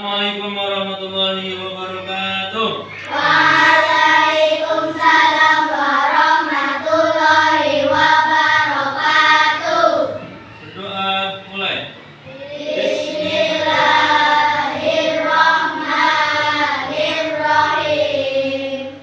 Assalamualaikum warahmatullahi wabarakatuh. Waalaikumsalam warahmatullahi wabarakatuh. Berdoa mulai. Bismillahirrahmanirrahim.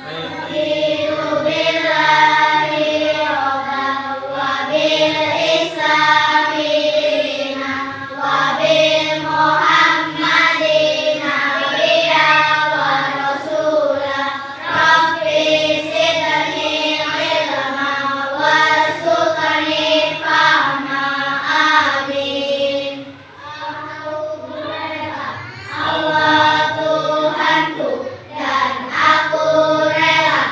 Raditu billahi rabban wa bil islami dinan wa bil Muhammadin nabiyyan wa rasulan. Rabbi zidni ilman warzuqni fahma. Amin. Allah Tuhanku dan aku rela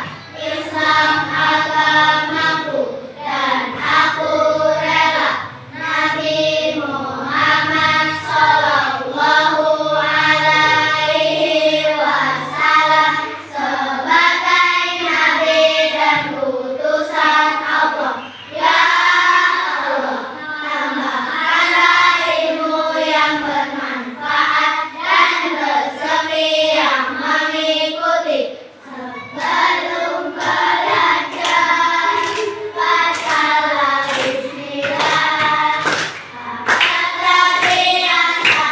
Islam agamaku dan aku rela Nabi Muhammad sallallahu alaihi wasallam sebagai nabi dan utusan Allah. Ya Allah, tambahkanlah ilmu yang bermanfaat dan rezeki yang mengikuti. Sebelum belajar, bacalah bismillah. Kata biasa,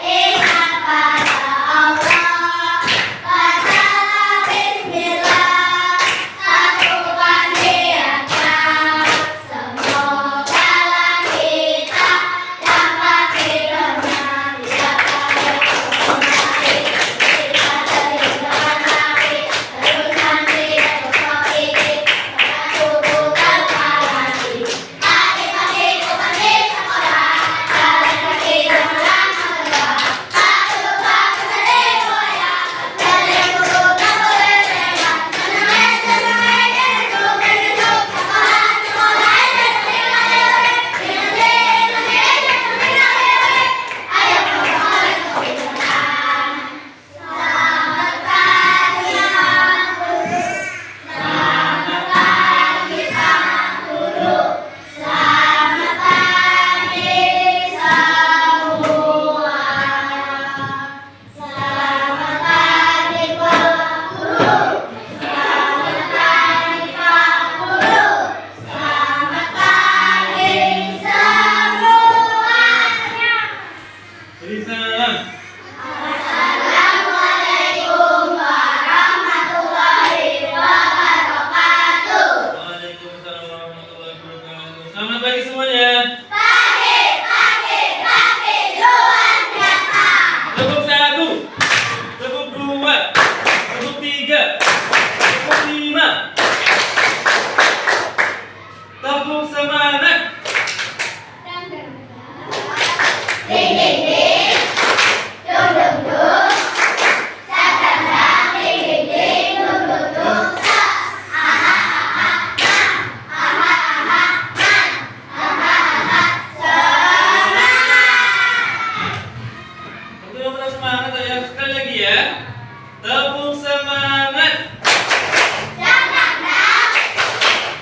ingat pada Allah. Bacalah bismillah, satukan niatnya. Semogalah kita dapat ridhonya. Ya Beri salam. Assalamualaikum warahmatullahi wabarakatuh. Waalaikumsalam warahmatullahi wabarakatuh. Selamat pagi semuanya. Pagi, luar biasa. Tepuk 1, tepuk 2, tepuk 3, tepuk 5. Tepuk semangat. Ding ding ding, dung dung dung, dak dak dak, ding ding ding, dung dung dung, sa, aha aha man, aha aha man, aha aha semangat. Betul betul semangat ya. Sekali lagi ya. Tepuk semangat. Dak dak dak,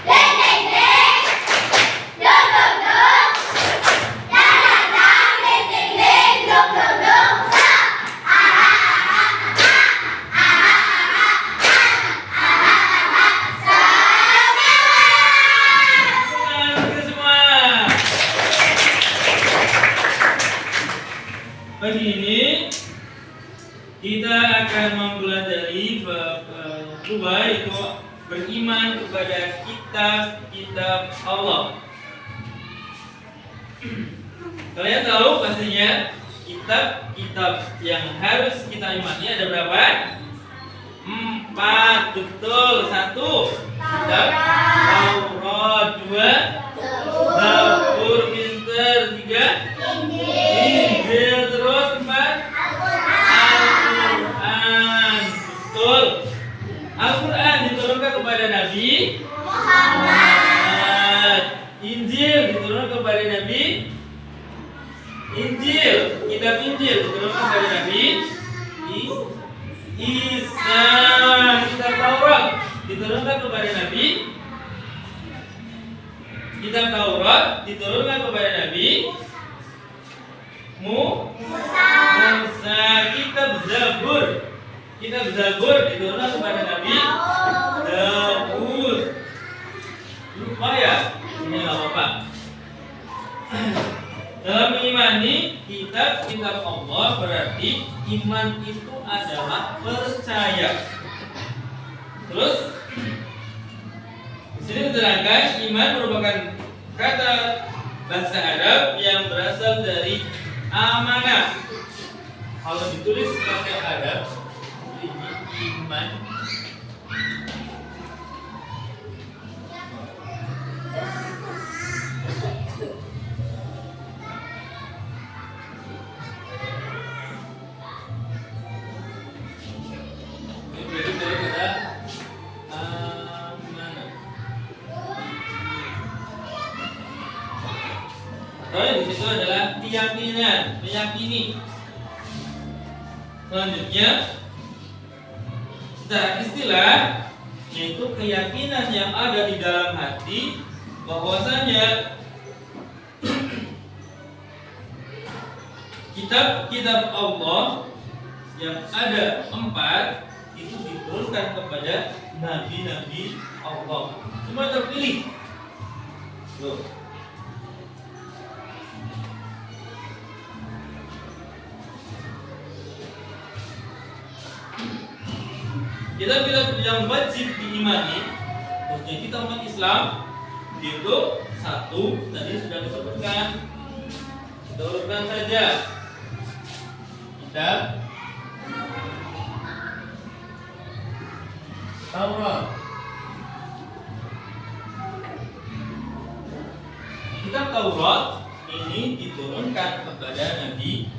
ding ding ding, dung dung dung, dak dak dak, ding ding ding, dung dung dung, sa, aha aha man, aha aha man, aha aha semangat. Semangat kita semua. Pagi ini kita akan mempelajari bab 2, yaitu beriman kepada kitab-kitab Allah. Kalian tahu pastinya kitab-kitab yang harus kita imani ada berapa? 4, betul. 1, kitab Taurat. 2, Zabur. Pinter. 3, Injil. Terus 4, Al-Quran. Betul. Al-Quran diturunkan kepada Nabi Muhammad. Injil diturunkan kepada Nabi Injil. Kitab Injil diturunkan kepada Nabi Isa. Kitab Taurat diturunkan kepada Nabi Kitab Taurat diturunkan kepada Nabi Musa. Kitab Zabur diturunkan kepada Nabi Daud. Lupa ya? Ini nggak apa-apa. Dalam mengimani kitab-kitab Allah berarti iman itu adalah percaya. Terus di sini diterangkan iman merupakan kata bahasa Arab yang berasal dari amanah. Kalau ditulis pakai Arab ini iman. Di situ adalah keyakinan, meyakini. Selanjutnya, secara istilah, yaitu keyakinan yang ada di dalam hati bahwasanya kitab-kitab Allah yang ada 4 itu diturunkan kepada nabi-nabi Allah. Semua terpilih. Loh. Kitab-kitab yang wajib diimani, khususnya kita umat Islam, itu 1 tadi sudah disebutkan. Kita urutkan saja. Kitab Taurat. Kitab Taurat ini diturunkan kepada Nabi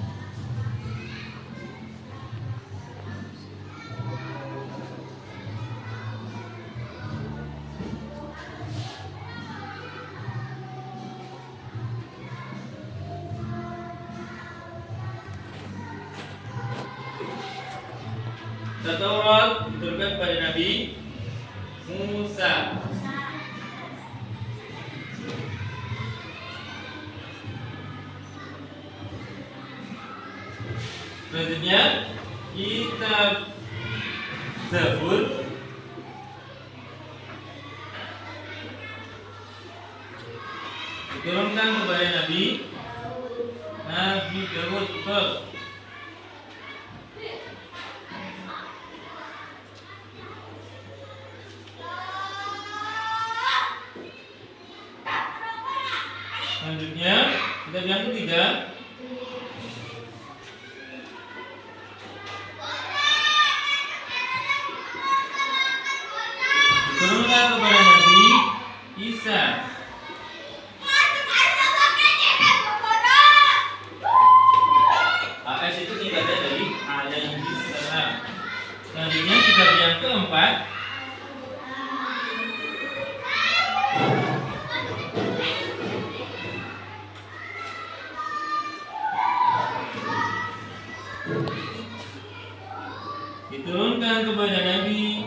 Taurat diturunkan kepada Nabi Musa. Selanjutnya kitab Zabur diturunkan kepada Nabi Daud. Selanjutnya kitab yang ketiga diturunkan kepada Nabi Isa. AS itu singkatnya dari alaihi salam. Selanjutnya kitab yang keempat diturunkan kepada Nabi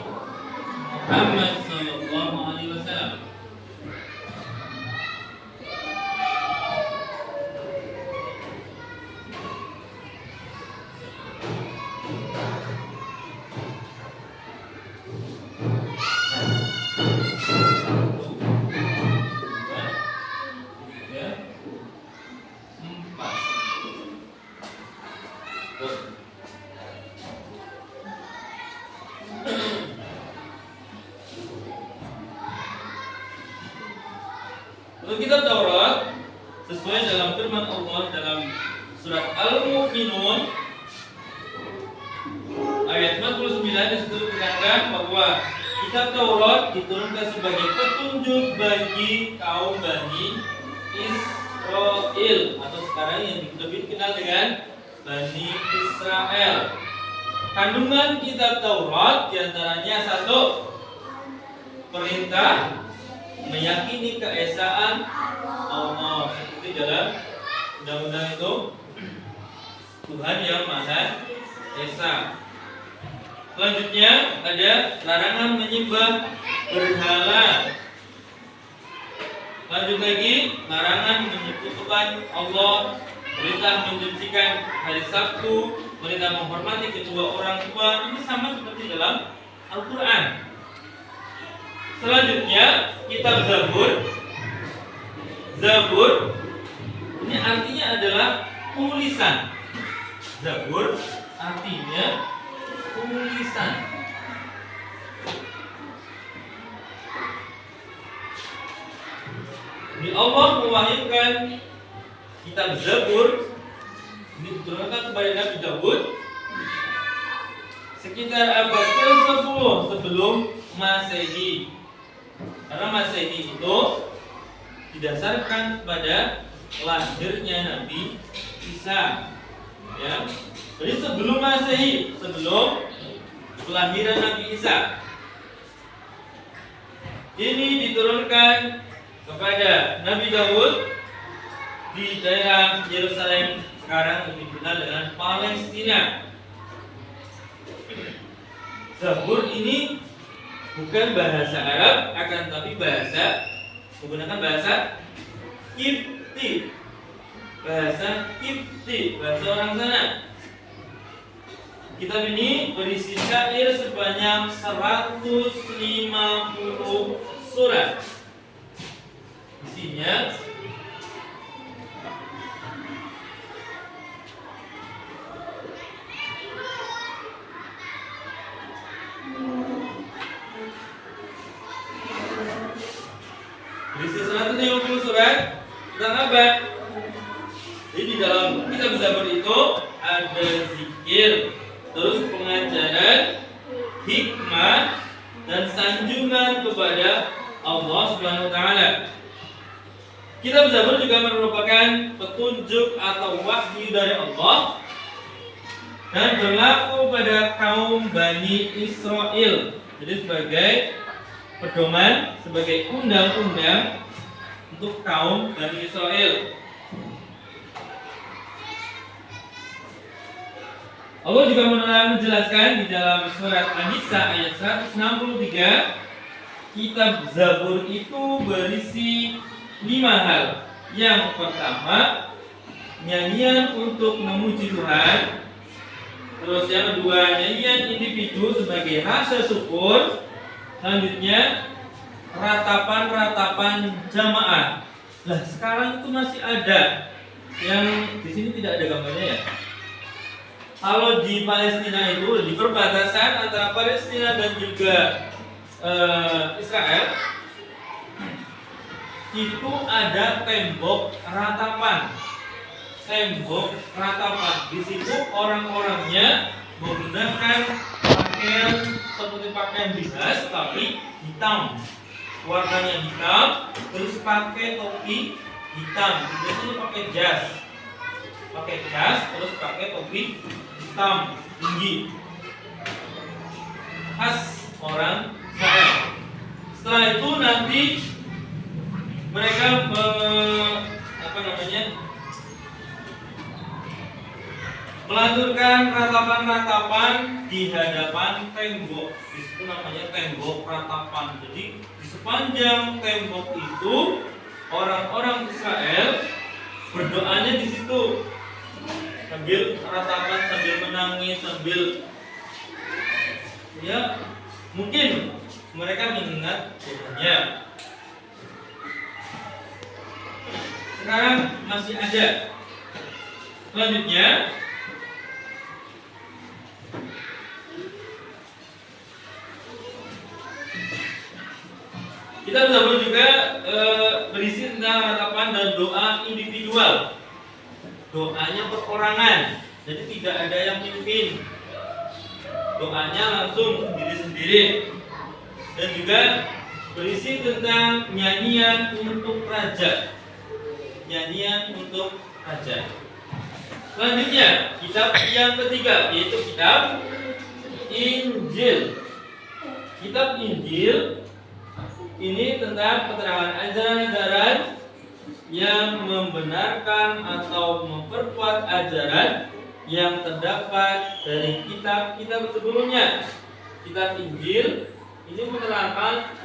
Muhammad sallallahu alaihi wasallam. Untuk kitab Taurat sesuai dalam firman Allah dalam surat Al-Mu'minun ayat 49 disitu dikatakan bahwa kitab Taurat diturunkan sebagai petunjuk bagi kaum Bani Israel atau sekarang yang lebih dikenal dengan Bani Israel. Kandungan kitab Taurat diantaranya 1. Perintah meyakini keesaan Allah seperti dalam undang-undang itu Tuhan yang Maha Esa. Selanjutnya ada larangan menyembah berhala. Lanjut lagi larangan menyekutukan Allah perintah menyucikan hari Sabtu, perintah menghormati kedua orang tua, ini sama seperti dalam Al-Quran. Selanjutnya kitab Zabur. Zabur ini artinya adalah tulisan. Zabur artinya tulisan. Di Allah mewahyukan kitab Zabur ini diturunkan kepada Nabi Daud sekitar abad ke-10 sebelum Masehi. Karena Masehi itu didasarkan pada lahirnya Nabi Isa. Ya. Jadi sebelum Masehi, sebelum kelahiran Nabi Isa. Ini diturunkan kepada Nabi Daud di daerah Yerusalem, sekarang lebih dikenal dengan Palestina. Zabur ini bukan bahasa Arab, akan tapi menggunakan bahasa Kipti. Bahasa Kipti, bahasa orang sana. Kitab ini berisi syair sebanyak 150 surat. Isinya berisi 150 surat tentang apa? Jadi di dalam kitab Zabur itu ada zikir, terus pengajaran, hikmah, dan sanjungan kepada Allah Subhanahu wa taala. Kitab Zabur juga merupakan petunjuk atau wahyu dari Allah dan berlaku pada kaum Bani Israel. Jadi sebagai pedoman, sebagai undang-undang untuk kaum Bani Israel. Allah juga menjelaskan di dalam surat An-Nisa ayat 163, kitab Zabur itu berisi 5 hal. Yang pertama, nyanyian untuk memuji Tuhan. Terus yang kedua, nyanyian individu sebagai rasa syukur. Selanjutnya, ratapan-ratapan jamaah. Lah, sekarang itu masih ada. Yang di sini tidak ada gambarnya ya. Kalau di Palestina itu, di perbatasan antara Palestina dan juga Israel, itu ada tembok ratapan. Tembok ratapan. Di situ orang-orangnya menggunakan pakaian seperti pakaian dinas tapi hitam. Warnanya hitam, terus pakai topi hitam. Biasanya pakai jas. Terus pakai topi hitam tinggi. Khas orang Israel. Setelah itu nanti mereka melanturkan ratapan-ratapan di hadapan tembok. Itu namanya tembok ratapan. Jadi di sepanjang tembok itu orang-orang Israel berdoanya di situ sambil ratapan, sambil menangis, sambil ya mungkin mereka mengingat Tuhannya. Sekarang masih ada. Selanjutnya kita Zabur juga berisi tentang ratapan dan doa individual. Doanya perorangan, jadi tidak ada yang mimpin. Doanya langsung sendiri-sendiri. Dan juga berisi tentang nyanyian untuk raja. Nyanyian untuk raja. Selanjutnya, kitab yang ketiga yaitu kitab Injil. Kitab Injil ini tentang keterangan ajaran-ajaran yang membenarkan atau memperkuat ajaran yang terdapat dari kitab-kitab sebelumnya. Kitab Injil ini menerangkan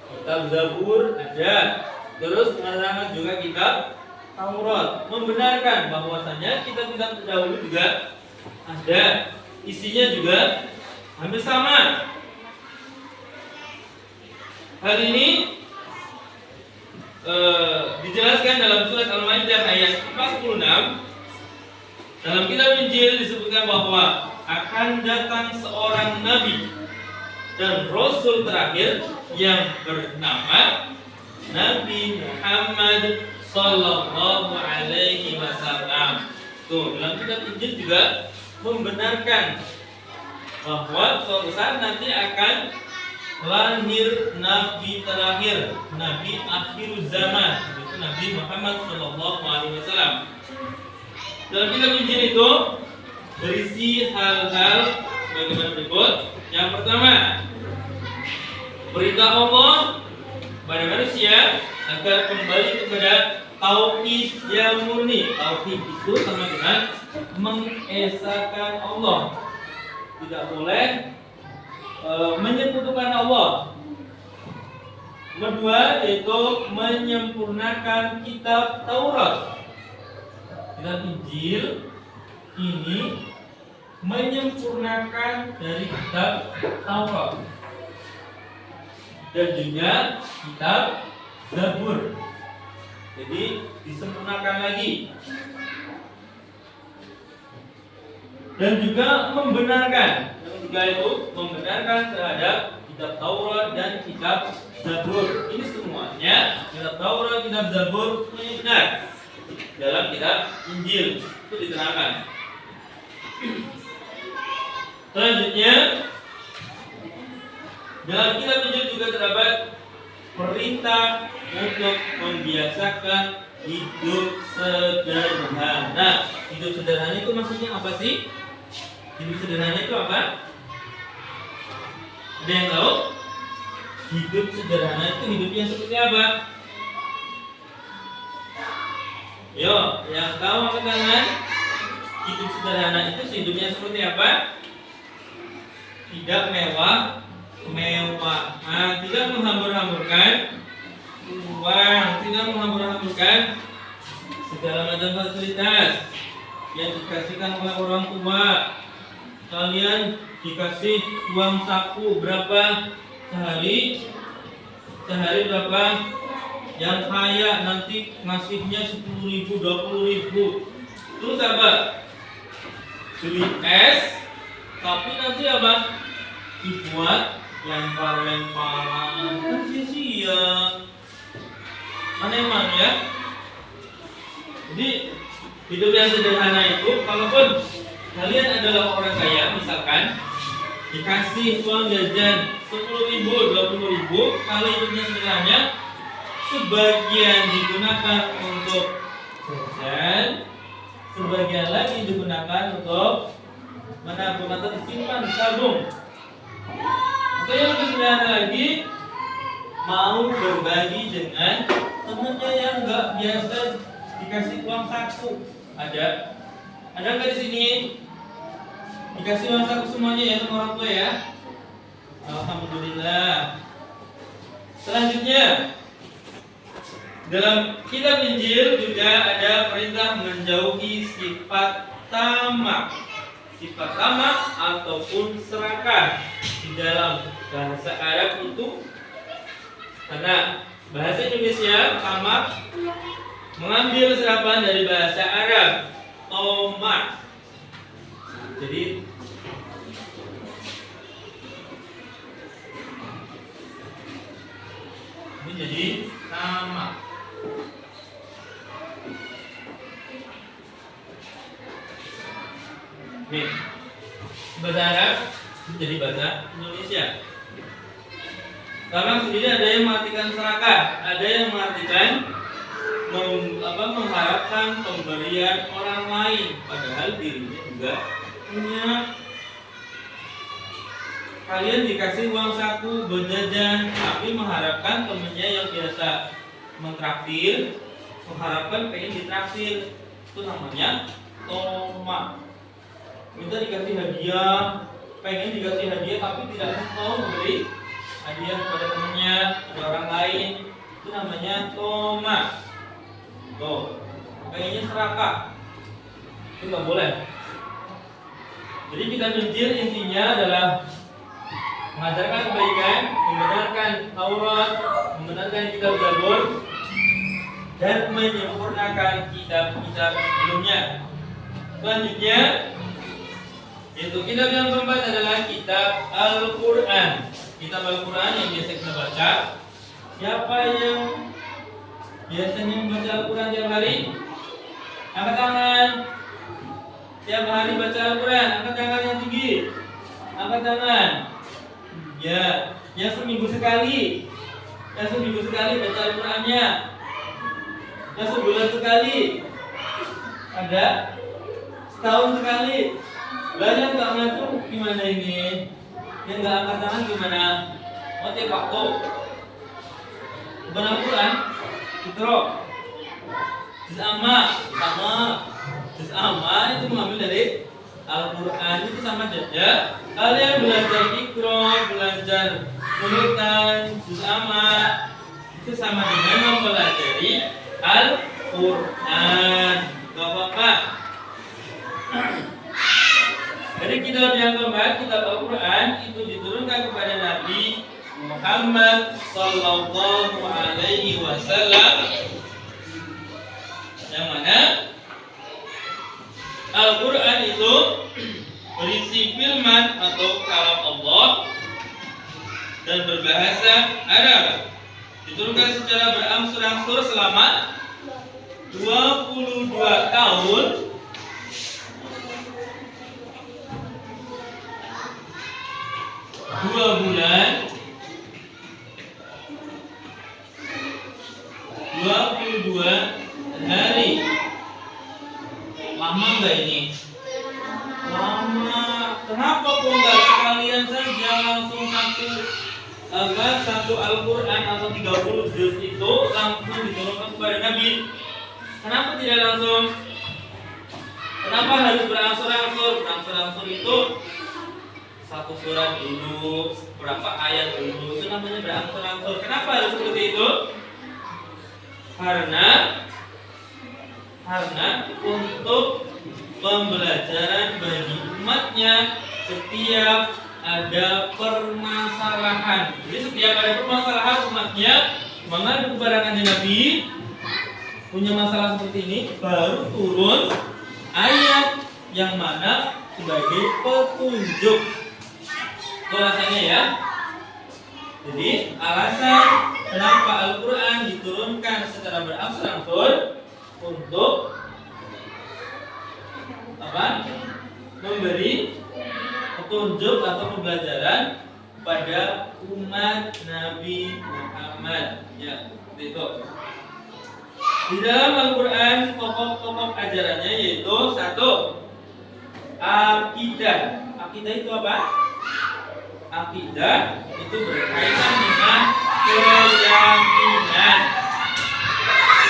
kitab Zabur ada, terus menerangkan juga kitab Taurat, membenarkan bahwasanya kitab-kitab terdahulu juga ada, isinya juga hampir sama. Hal ini dijelaskan dalam surat Al-Maidah ayat 46. Dalam kitab Injil disebutkan bahwa akan datang seorang nabi dan rasul terakhir yang bernama Nabi Muhammad Sallallahu Alaihi Wasallam. Tuh, dalam kitab Injil juga membenarkan bahwa suatu saat nanti akan lahir nabi terakhir, nabi akhir zaman, yaitu Nabi Muhammad Sallallahu Alaihi Wasallam. Dalam kitab Injil itu berisi hal-hal bagaimana berikut. Yang pertama, perintah Allah pada manusia agar kembali kepada tauhid yang murni. Tauhid itu sama dengan mengesahkan Allah. Tidak boleh menyekutukan Allah. Kedua yaitu menyempurnakan kitab Taurat. Kitab Injil ini menyempurnakan dari kitab Taurat dan juga kitab Zabur. Jadi disempurnakan lagi. Dan juga membenarkan, yang ketiga itu membenarkan terhadap kitab Taurat dan kitab Zabur. Ini semuanya kitab Taurat, kitab Zabur semuanya benar. Dalam kitab Injil itu diterangkan. Selanjutnya, dalam kitab Injil juga terdapat perintah untuk membiasakan hidup sederhana. Hidup sederhana itu maksudnya apa sih? Hidup sederhana itu apa? Ada yang tahu? Hidup sederhana itu hidupnya seperti apa? Yo, yang tahu angkat tangan. Hidup sederhana itu hidupnya seperti apa? Tidak mewah, tidak menghambur-hamburkan uang, tidak menghambur-hamburkan segala macam fasilitas yang dikasihkan oleh orang tua. Kalian dikasih uang saku berapa sehari? Sehari berapa? Yang kaya nanti ngasihnya 10.000, 20.000. Terus apa? Beli es, tapi nanti apa? Dibuat lempar-lemparan, kan sia-sia. Mana yang mana ya? Jadi hidup yang sederhana itu, kalaupun kalian adalah orang kaya, misalkan dikasih uang jajan 10.000, 20.000, kalau hidupnya sederhana, sebagian digunakan untuk jajan, sebagian lagi digunakan untuk menabung atau disimpan, ditabung. Atau yang lebih sederhana lagi, mau berbagi dengan temennya yang nggak biasa dikasih uang saku. Ada nggak di sini dikasih uang saku semuanya ya sama orang tua ya? Alhamdulillah. Selanjutnya, dalam kitab Injil juga ada perintah menjauhi sifat tamak. Sifat tamak ataupun serakah. Di dalam bahasa Arab itu, karena bahasa Indonesia tamak mengambil serapan dari bahasa Arab tomak. Jadi ini jadi tamak. Nih, bahasa Arab jadi bahasa Indonesia. Tamak sendiri ada yang mengartikan serakah, ada yang mengartikan mengharapkan pemberian orang lain, padahal dirinya juga punya. Kalian dikasih uang saku berjajan, tapi mengharapkan temennya yang biasa mentraktir, mengharapkan pengen ditraktir, itu namanya tomak. Minta dikasih hadiah, pengen dikasih hadiah tapi tidak mau memberi hadiah kepada temannya, kepada orang lain, itu namanya tomak. Tuh, pengennya serakah, itu nggak boleh. Jadi kita mencil intinya adalah mengajarkan kebaikan, membenarkan aurat, membenarkan kitab Zabur, dan menyempurnakan kitab-kitab sebelumnya. Selanjutnya, yaitu kitab yang keempat adalah kitab Al-Quran. Kitab Al-Quran yang biasa kita baca. Siapa yang biasanya membaca Al-Quran tiap hari? Angkat tangan. Tiap hari baca Al-Quran, angkat tangan yang tinggi. Angkat tangan. Ya, yang seminggu sekali. Yang seminggu sekali baca Al-Qurannya. Yang sebulan sekali. Ada? Setahun sekali. Banyak nggak ngatur gimana ini? Yang nggak angkat tangan gimana? Mau tiap waktu. Bukan Al-Quran. Ikro. Juz amma sama. Juz amma itu mengambil dari Al-Quran, itu sama saja. Kalian belajar ikro, belajar tulisan, juz amma, itu sama dengan mempelajari Al-Quran. Gak apa-apa. Jadi kitab yang keempat, kitab Al-Quran itu diturunkan kepada Nabi Muhammad Sallallahu Alaihi Wasallam, yang mana Al-Quran itu berisi firman atau kalam Allah dan berbahasa Arab. Diturunkan secara berangsur-angsur selama 22 tahun dua bulan 22 hari. Lama nggak ini? Lama. Kenapa kok nggak sekalian saja langsung satu Al-Quran atau 30 juz itu langsung diturunkan kepada Nabi? Kenapa tidak langsung? Kenapa harus berangsur-angsur? Berangsur-angsur itu satu surat dulu, berapa ayat dulu, itu namanya berangsur-angsur. Kenapa harus seperti itu? Karena untuk pembelajaran bagi umatnya setiap ada permasalahan. Jadi setiap ada permasalahan umatnya mengadu kepada kanjeng Nabi, punya masalah seperti ini, baru turun ayat yang mana sebagai petunjuk. Itu alasannya ya. Jadi alasan kenapa Al-Quran diturunkan secara berangsur-angsur untuk apa? Memberi petunjuk atau pembelajaran kepada umat Nabi Muhammad. Ya, seperti itu. Di dalam Al-Quran pokok-pokok ajarannya yaitu satu, akidah. Akidah itu apa? Akidah itu berkaitan dengan keyakinan.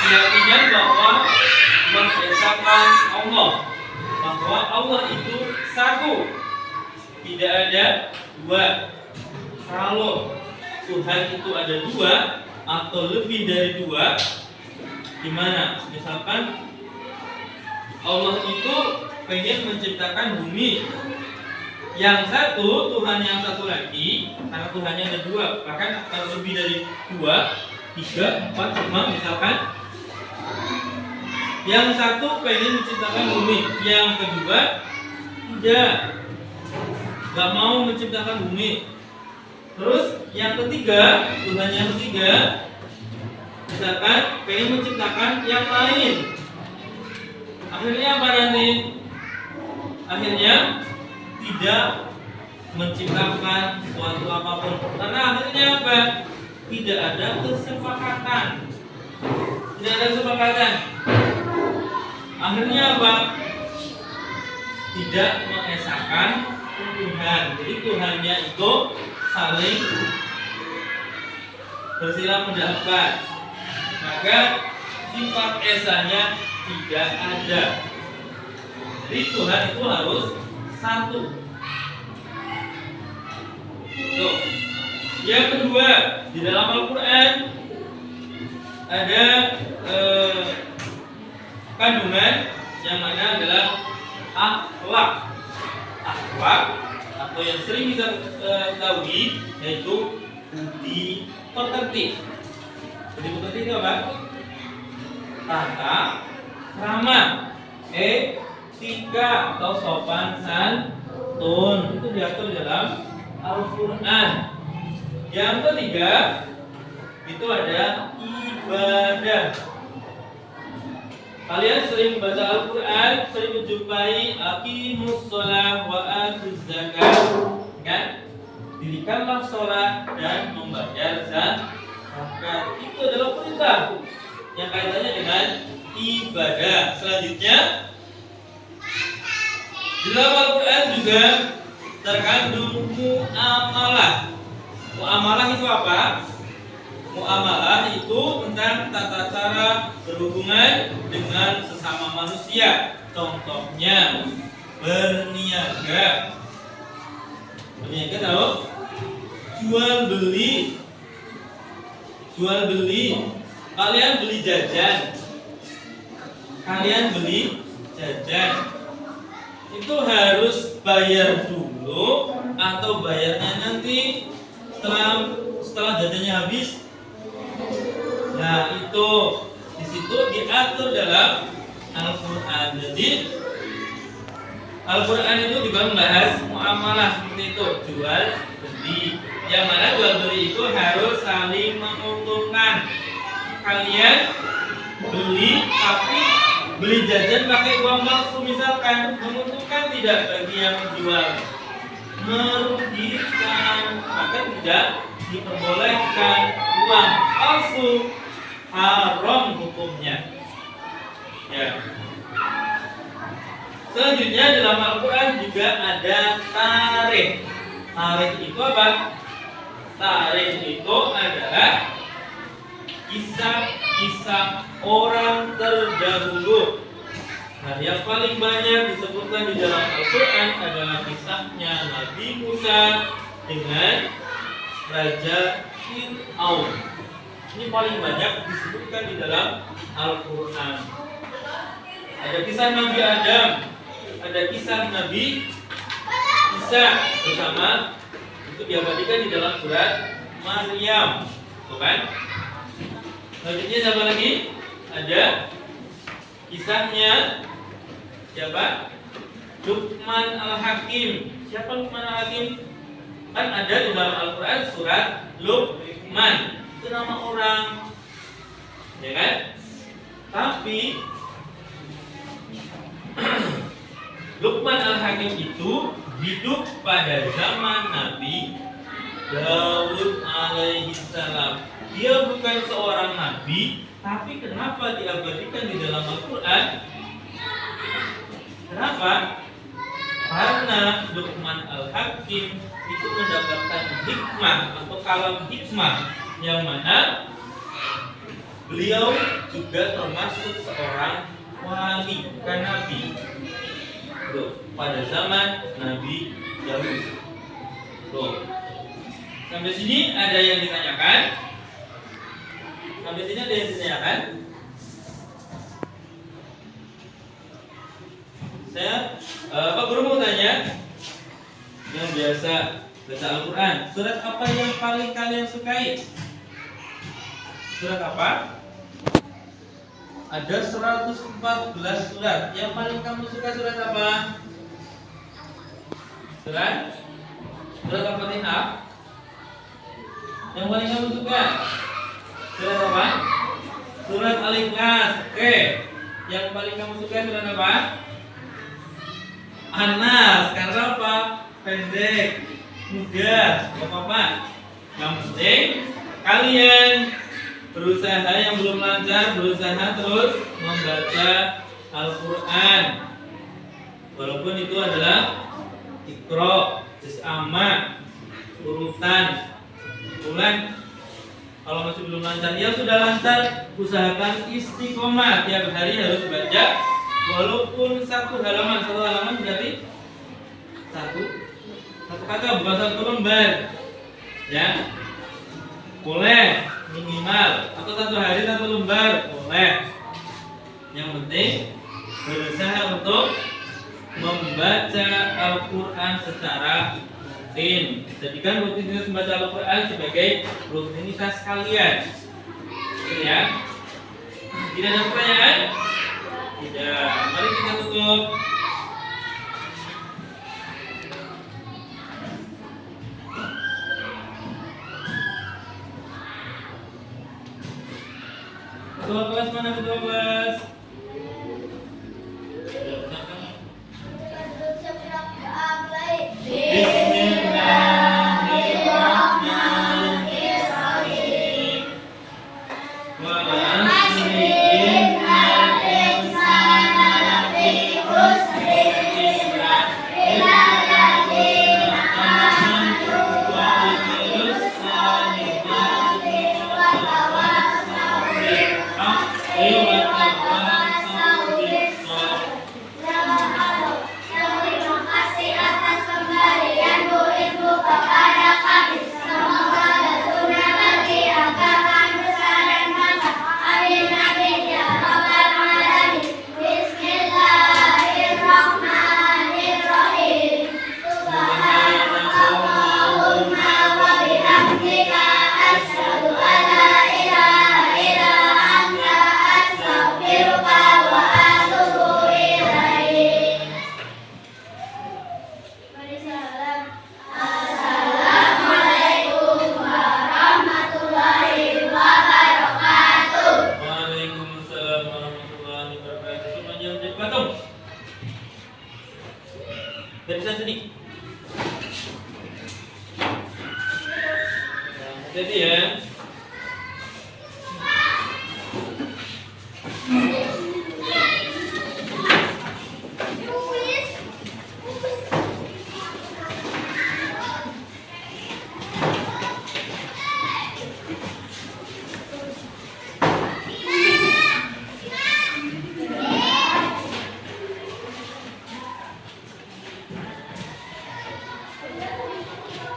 Keyakinan bahwa mengesahkan Allah, bahwa Allah itu satu, tidak ada dua. Kalau Tuhan itu ada dua atau lebih dari dua, gimana? Misalkan Allah itu pengen menciptakan bumi, yang satu Tuhan yang satu lagi, karena Tuhannya ada dua, bahkan kalau lebih dari dua, tiga, empat, lima misalkan, yang satu pengen menciptakan bumi, yang kedua tidak, gak mau menciptakan bumi. Terus yang ketiga, Tuhan yang ketiga misalkan pengen menciptakan yang lain. Akhirnya apa nanti? Akhirnya tidak menciptakan suatu apapun. Karena akhirnya apa? Tidak ada kesepakatan. Tidak ada kesepakatan. Akhirnya apa? Tidak mengesahkan Tuhan. Jadi Tuhannya itu saling bersilang pendapat. Maka sifat esanya tidak ada. Jadi Tuhan itu harus satu. Tuh. Yang kedua, di dalam Al-Quran ada kandungan yang mana adalah akhlak. Akhlak atau yang sering kita ketahui yaitu budi pekerti. Budi pekerti itu apa? Tata krama, etika atau sopan santun itu diatur dalam Al-Quran. Yang ketiga itu ada ibadah. Kalian sering membaca Al-Quran, sering menjumpai aqimus shalah wa atuz zakat, kan? Dirikanlah sholat dan membayar zakat. Itu adalah perintah yang kaitannya dengan ibadah. Selanjutnya di dalam Al-Quran juga terkandung muamalah. Muamalah itu apa? Muamalah itu tentang tata cara berhubungan dengan sesama manusia. Contohnya berniaga. Berniaga tahu? Jual beli. Jual beli. Kalian beli jajan. Kalian beli jajan. Itu harus bayar dulu atau bayarnya nanti setelah jajannya habis. Nah, itu di situ diatur dalam Al-Quran. Jadi Al-Quran itu juga membahas muamalah seperti itu, jual beli. Yang mana jual beli itu harus saling menguntungkan. Kalian beli tapi beli jajan pakai uang palsu misalkan, menguntungkan tidak bagi yang menjual? Merugikan, maka tidak diperbolehkan. Uang palsu haram hukumnya. Ya. Selanjutnya dalam Al-Quran juga ada tarikh. Tarikh itu apa? Tarikh itu adalah kisah-kisah orang terdahulu. Nah, yang paling banyak disebutkan di dalam Al-Quran adalah kisahnya Nabi Musa dengan Raja Fir'aun. Ini paling banyak disebutkan di dalam Al-Quran. Ada kisah Nabi Adam, ada kisah Nabi Isa bersama, itu diabadikan di dalam surat Maryam, bukan? Selanjutnya siapa lagi? Ada kisahnya siapa? Luqman Al-Hakim. Siapa Luqman Al-Hakim? Kan ada di dalam Al-Quran surat Luqman. Itu nama orang, ya kan? Tapi Luqman Al-Hakim itu hidup pada zaman Nabi Daud alaihi salam. Dia bukan seorang nabi, tapi kenapa diabadikan di dalam Al-Quran? Kenapa? Karena Luqman Al-Hakim itu mendapatkan hikmah atau kalam hikmah, yang mana beliau juga termasuk seorang wali, bukan nabi. Tuh, pada zaman Nabi Daud. Tuh. Sampai sini ada yang ditanyakan? Sampai sini ada yang ditanyakan? Pak Guru mau tanya, yang biasa baca Al-Quran, surat apa yang paling kalian sukai? Surat apa? Ada 114 surat. Yang paling kamu suka surat apa? Surat Al-Fatihah. Yang paling kamu suka surat apa? Surat Al-Ikhlas. Oke. Yang paling kamu suka surat apa? An-Nas. Karena apa? Pendek, mudah, apa-apa. Yang penting kalian berusaha, yang belum lancar berusaha terus membaca Al-Quran. Walaupun itu adalah Iqra, juz amma, urutan, ulang. Kalau masih belum lancar, ya sudah lancar, usahakan istiqomah, tiap hari harus baca. Walaupun satu halaman berarti satu kata, bukan satu lembar, ya boleh minimal, atau satu hari satu lembar boleh, Yang penting berusaha untuk membaca Al-Quran secara rutin. Jadikan rutinitas membaca Al-Quran sebagai rutinitas kalian. Ya. Tidak ada pertanyaan? Tidak. Mari kita tutup. Ketua kelas mana ketua kelas? Bismillahirrahmanirrahim. Wal 'asri innal insana lafi khusr illa alladzina amanu wa 'amilus solihati wa tawassaw bil haqqi wa tawassaw bis sabr. Terima kasih atas pemberian Bu Ibu kepada kami. Semoga berguna bagi agama, nusa dan bangsa. Amin amin ya rabbal alamin. Bismillahirrahmanirrahim. Subhanakallahumma wa bihamdika asyhadu an la ilaha illa anta astaghfiruka wa atubu ilaik. Assalamualaikum warahmatullahi wabarakatuh. Waalaikumsalam warahmatullahi wabarakatuh. Semuanya menjadi patung. Barisan sini. Jadi ya.